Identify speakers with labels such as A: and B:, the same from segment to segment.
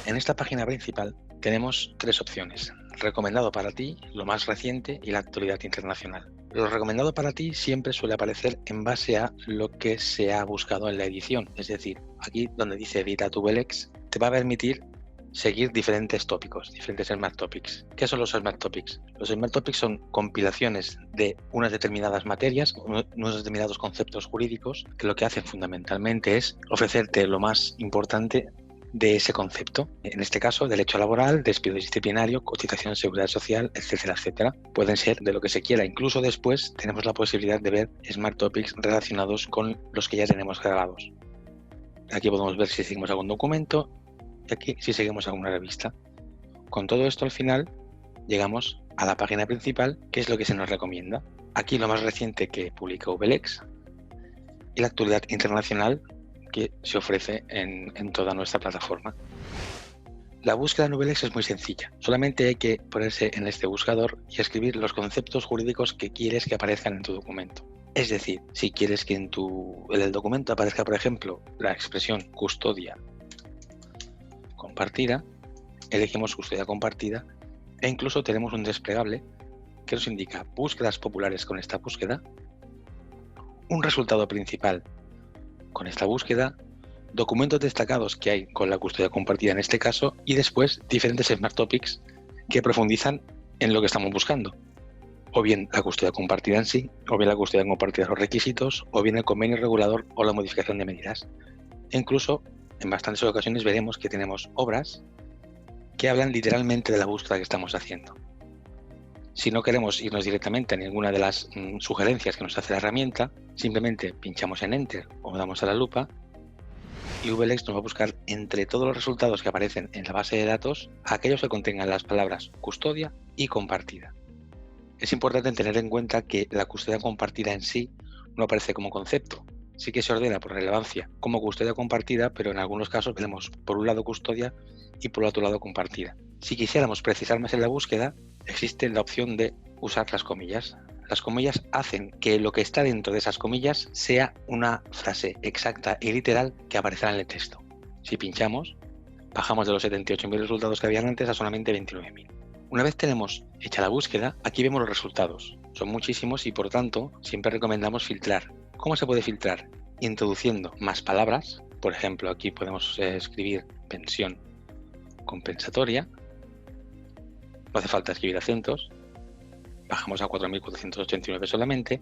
A: En esta página principal tenemos tres opciones: recomendado para ti, lo más reciente y la actualidad internacional. Lo recomendado para ti siempre suele aparecer en base a lo que se ha buscado en la edición, es decir, aquí donde dice Edita tu Velex, te va a permitir seguir diferentes tópicos, diferentes Smart Topics. ¿Qué son los Smart Topics? Los Smart Topics son compilaciones de unas determinadas materias, unos determinados conceptos jurídicos, que lo que hacen fundamentalmente es ofrecerte lo más importante de ese concepto. En este caso, derecho laboral, despido disciplinario, cotización, seguridad social, etcétera, etcétera. Pueden ser de lo que se quiera. Incluso después tenemos la posibilidad de ver Smart Topics relacionados con los que ya tenemos grabados. Aquí podemos ver si seguimos algún documento y aquí si seguimos alguna revista. Con todo esto al final llegamos a la página principal, que es lo que se nos recomienda. Aquí lo más reciente que publica Velex y la actualidad internacional que se ofrece en toda nuestra plataforma. La búsqueda en Velex es muy sencilla. Solamente hay que ponerse en este buscador y escribir los conceptos jurídicos que quieres que aparezcan en tu documento. Es decir, si quieres que en el documento aparezca, por ejemplo, la expresión custodia compartida, elegimos custodia compartida e incluso tenemos un desplegable que nos indica búsquedas populares con esta búsqueda, un resultado principal con esta búsqueda, documentos destacados que hay con la custodia compartida en este caso y después diferentes Smart Topics que profundizan en lo que estamos buscando. O bien la custodia compartida en sí, o bien la custodia compartida de los requisitos, o bien el convenio regulador o la modificación de medidas. E incluso en bastantes ocasiones veremos que tenemos obras que hablan literalmente de la búsqueda que estamos haciendo. Si no queremos irnos directamente a ninguna de las sugerencias que nos hace la herramienta, simplemente pinchamos en Enter o damos a la lupa y Velex nos va a buscar entre todos los resultados que aparecen en la base de datos aquellos que contengan las palabras custodia y compartida. Es importante tener en cuenta que la custodia compartida en sí no aparece como concepto. Sí que se ordena por relevancia como custodia compartida, pero en algunos casos tenemos por un lado custodia y por otro lado compartida. Si quisiéramos precisar más en la búsqueda, existe la opción de usar las comillas. Las comillas hacen que lo que está dentro de esas comillas sea una frase exacta y literal que aparecerá en el texto. Si pinchamos, bajamos de los 78.000 resultados que habían antes a solamente 29.000. Una vez tenemos hecha la búsqueda, aquí vemos los resultados. Son muchísimos y por tanto siempre recomendamos filtrar. ¿Cómo se puede filtrar? Introduciendo más palabras. Por ejemplo, aquí podemos escribir pensión compensatoria. No hace falta escribir acentos. Bajamos a 4.489 solamente.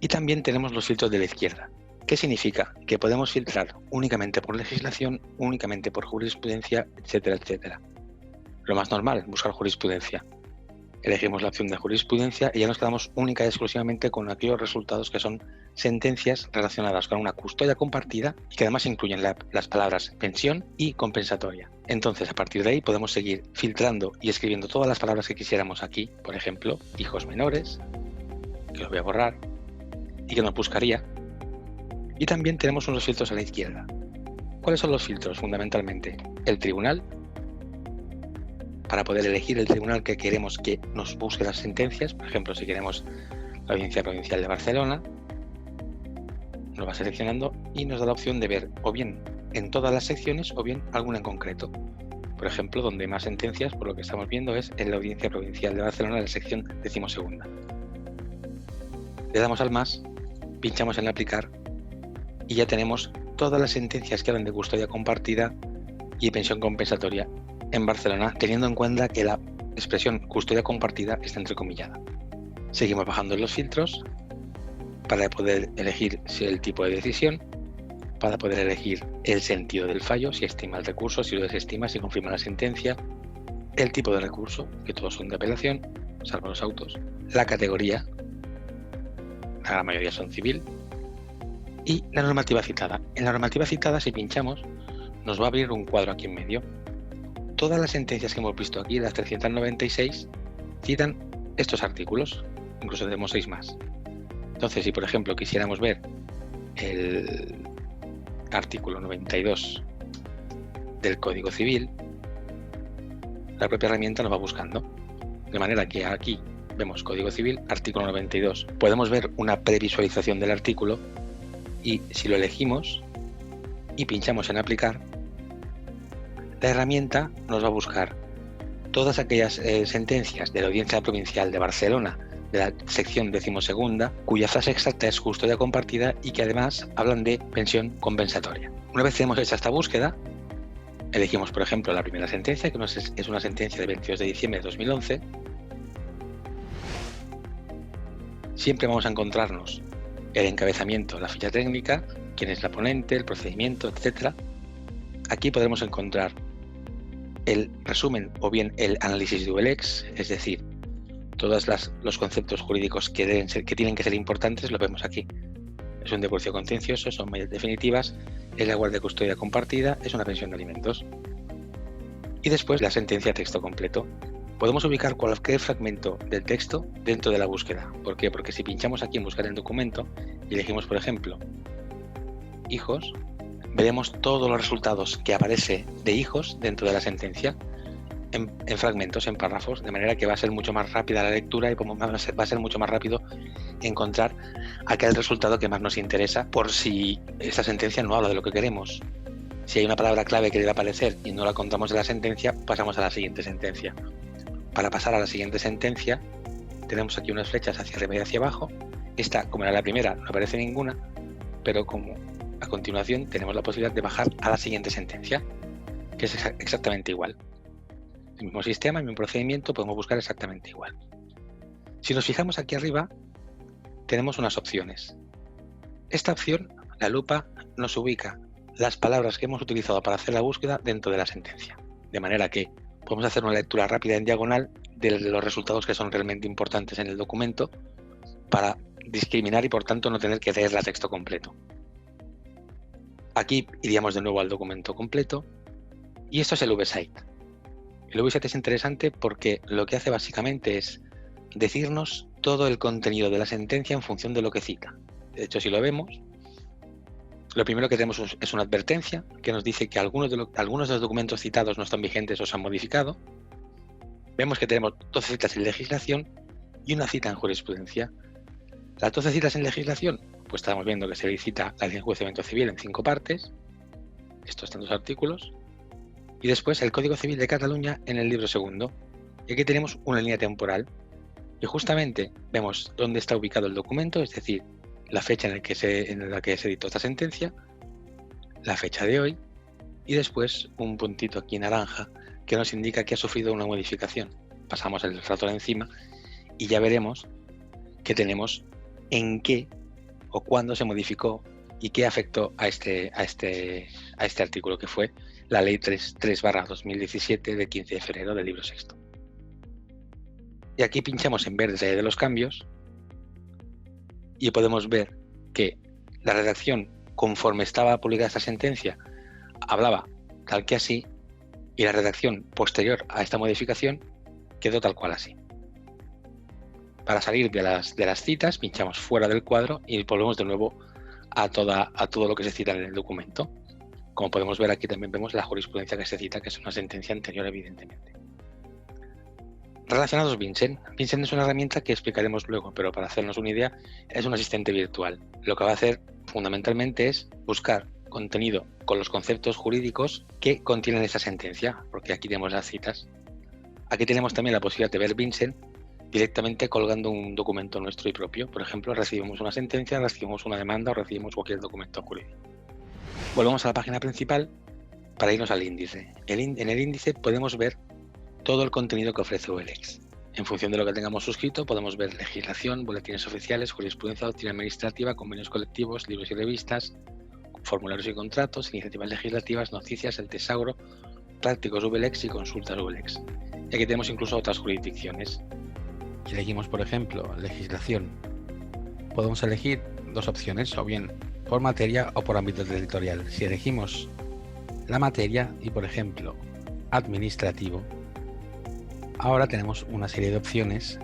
A: Y también tenemos los filtros de la izquierda. ¿Qué significa? Que podemos filtrar únicamente por legislación, únicamente por jurisprudencia, etcétera, etcétera. Lo más normal, buscar jurisprudencia. Elegimos la opción de jurisprudencia y ya nos quedamos única y exclusivamente con aquellos resultados que son sentencias relacionadas con una custodia compartida y que además incluyen las palabras pensión y compensatoria. Entonces, a partir de ahí podemos seguir filtrando y escribiendo todas las palabras que quisiéramos aquí, por ejemplo, hijos menores, que los voy a borrar, y que nos buscaría. Y también tenemos unos filtros a la izquierda. ¿Cuáles son los filtros? Fundamentalmente, el tribunal, para poder elegir el tribunal que queremos que nos busque las sentencias. Por ejemplo, si queremos la Audiencia Provincial de Barcelona, nos va seleccionando y nos da la opción de ver o bien en todas las secciones o bien alguna en concreto. Por ejemplo, donde más sentencias, por lo que estamos viendo, es en la Audiencia Provincial de Barcelona, en la sección 12ª. Le damos al más, pinchamos en aplicar y ya tenemos todas las sentencias que hablan de custodia compartida y pensión compensatoria en Barcelona, teniendo en cuenta que la expresión custodia compartida está entrecomillada. Seguimos bajando los filtros para poder elegir el tipo de decisión, para poder elegir el sentido del fallo, si estima el recurso, si lo desestima, si confirma la sentencia, el tipo de recurso, que todos son de apelación, salvo los autos, la categoría, la gran mayoría son civil, y la normativa citada. En la normativa citada, si pinchamos, nos va a abrir un cuadro aquí en medio. Todas las sentencias que hemos visto aquí, las 396, citan estos artículos, incluso tenemos 6 más. Entonces, si por ejemplo quisiéramos ver el artículo 92 del Código Civil, la propia herramienta nos va buscando. De manera que aquí vemos Código Civil, artículo 92. Podemos ver una previsualización del artículo y si lo elegimos y pinchamos en aplicar, La herramienta nos va a buscar todas aquellas sentencias de la Audiencia Provincial de Barcelona, de la sección 12ª, cuya frase exacta es custodia compartida y que además hablan de pensión compensatoria. Una vez tenemos hecha esta búsqueda, elegimos, por ejemplo, la primera sentencia, que es una sentencia de 22 de diciembre de 2011. Siempre vamos a encontrarnos el encabezamiento, la ficha técnica, quién es la ponente, el procedimiento, etc. Aquí podremos encontrar el resumen o bien el análisis de ULEX, es decir, todos los conceptos jurídicos que tienen que ser importantes, lo vemos aquí. Es un divorcio contencioso, son medidas definitivas, es la guardia de custodia compartida, es una pensión de alimentos. Y después la sentencia texto completo. Podemos ubicar cualquier fragmento del texto dentro de la búsqueda. ¿Por qué? Porque si pinchamos aquí en buscar en documento y elegimos, por ejemplo, hijos, veremos todos los resultados que aparece de hijos dentro de la sentencia en fragmentos, en párrafos, de manera que va a ser mucho más rápida la lectura y va a ser mucho más rápido encontrar aquel resultado que más nos interesa por si esta sentencia no habla de lo que queremos. Si hay una palabra clave que debe aparecer y no la encontramos en la sentencia, pasamos a la siguiente sentencia. Para pasar a la siguiente sentencia, tenemos aquí unas flechas hacia arriba y hacia abajo. Esta, como era la primera, no aparece ninguna, pero como a continuación tenemos la posibilidad de bajar a la siguiente sentencia, que es exactamente igual. El mismo sistema, el mismo procedimiento, podemos buscar exactamente igual. Si nos fijamos aquí arriba, tenemos unas opciones. Esta opción, la lupa, nos ubica las palabras que hemos utilizado para hacer la búsqueda dentro de la sentencia. De manera que podemos hacer una lectura rápida en diagonal de los resultados que son realmente importantes en el documento para discriminar y por tanto no tener que leer el texto completo. Aquí iríamos de nuevo al documento completo y esto es el VSite. El VSite es interesante porque lo que hace básicamente es decirnos todo el contenido de la sentencia en función de lo que cita. De hecho, si lo vemos, lo primero que tenemos es una advertencia que nos dice que algunos de los documentos citados no están vigentes o se han modificado. Vemos que tenemos 12 citas en legislación y una cita en jurisprudencia. Las 12 citas en legislación, pues estamos viendo que se cita la ley de enjuiciamiento civil en 5 partes. Estos están 2 artículos. Y después el Código Civil de Cataluña en el libro segundo. Y aquí tenemos una línea temporal. Y justamente vemos dónde está ubicado el documento, es decir, la fecha en la que se dictó esta sentencia, la fecha de hoy, y después un puntito aquí naranja que nos indica que ha sufrido una modificación. Pasamos el ratón encima y ya veremos que tenemos en qué o cuándo se modificó y qué afectó a este artículo, que fue la Ley 3/2017 de 15 de febrero del libro sexto. Y aquí pinchamos en ver detalle de los cambios y podemos ver que la redacción, conforme estaba publicada esta sentencia, hablaba tal que así, y la redacción posterior a esta modificación quedó tal cual así. Para salir de las citas, pinchamos fuera del cuadro y volvemos de nuevo a todo lo que se cita en el documento. Como podemos ver, aquí también vemos la jurisprudencia que se cita, que es una sentencia anterior, evidentemente. Relacionados Vincent. Vincent es una herramienta que explicaremos luego, pero para hacernos una idea, es un asistente virtual. Lo que va a hacer fundamentalmente es buscar contenido con los conceptos jurídicos que contienen esta sentencia, porque aquí tenemos las citas. Aquí tenemos también la posibilidad de ver Vincent directamente colgando un documento nuestro y propio. Por ejemplo, recibimos una sentencia, recibimos una demanda o recibimos cualquier documento jurídico. Volvemos a la página principal para irnos al índice. En el índice podemos ver todo el contenido que ofrece OLX. En función de lo que tengamos suscrito, podemos ver legislación, boletines oficiales, jurisprudencia, doctrina administrativa, convenios colectivos, libros y revistas, formularios y contratos, iniciativas legislativas, noticias, el tesauro, prácticos OLX y consultas OLX. Y aquí tenemos incluso otras jurisdicciones. Si elegimos, por ejemplo, legislación, podemos elegir 2 opciones, o bien por materia o por ámbito territorial. Si elegimos la materia y, por ejemplo, administrativo, ahora tenemos una serie de opciones.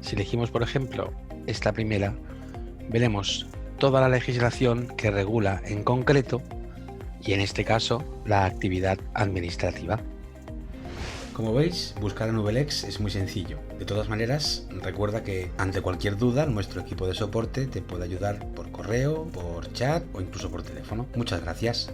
A: Si elegimos, por ejemplo, esta primera, veremos toda la legislación que regula en concreto y en este caso la actividad administrativa. Como veis, buscar en OLX es muy sencillo. De todas maneras, recuerda que ante cualquier duda, nuestro equipo de soporte te puede ayudar por correo, por chat o incluso por teléfono. Muchas gracias.